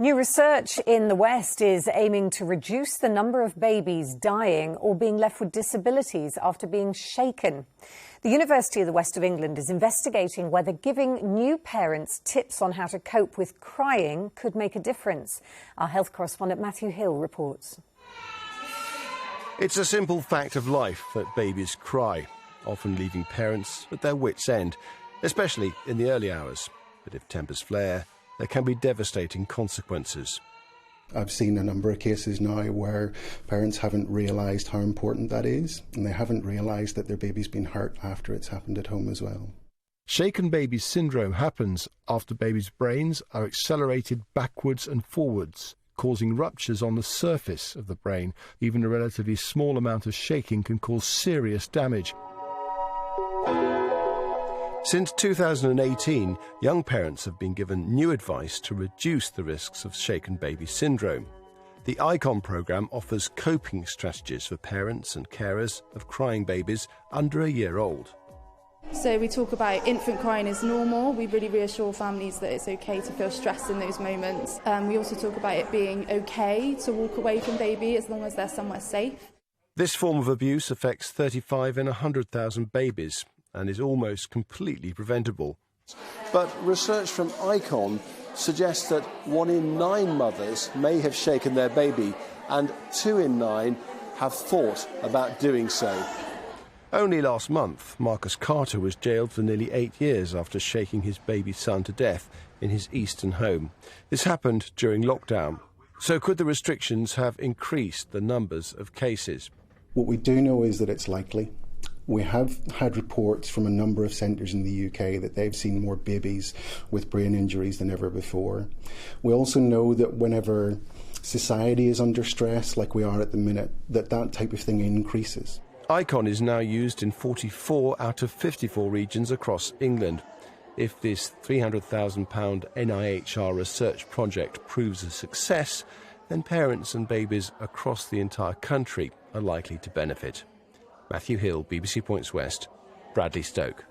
New research in the West is aiming to reduce the number of babies dying or being left with disabilities after being shaken. The University of the West of England is investigating whether giving new parents tips on how to cope with crying could make a difference. Our health correspondent Matthew Hill reports. It's a simple fact of life that babies cry, often leaving parents at their wits' end, especially in the early hours. But if tempers flare, there can be devastating consequences. I've seen a number of cases now where parents haven't realised how important that is, and they haven't realised that their baby's been hurt after it's happened at home as well. Shaken baby syndrome happens after babies' brains are accelerated backwards and forwards, causing ruptures on the surface of the brain. Even a relatively small amount of shaking can cause serious damage. Since 2018, young parents have been given new advice to reduce the risks of shaken baby syndrome. The ICON programme offers coping strategies for parents and carers of crying babies under a year old. So we talk about infant crying is normal. We really reassure families that it's okay to feel stressed in those moments. We also talk about it being okay to walk away from baby as long as they're somewhere safe. This form of abuse affects 35 in 100,000 babies and is almost completely preventable. But research from ICON suggests that 1 in 9 mothers may have shaken their baby and 2 in 9 have thought about doing so. Only last month, Marcus Carter was jailed for nearly 8 years after shaking his baby son to death in his Eastern home. This happened during lockdown. So could the restrictions have increased the numbers of cases? What we do know is that it's likely. We have had reports from a number of centres in the UK that they've seen more babies with brain injuries than ever before. We also know that whenever society is under stress, like we are at the minute, that type of thing increases. ICON is now used in 44 out of 54 regions across England. If this £300,000 NIHR research project proves a success, then parents and babies across the entire country are likely to benefit. Matthew Hill, BBC Points West, Bradley Stoke.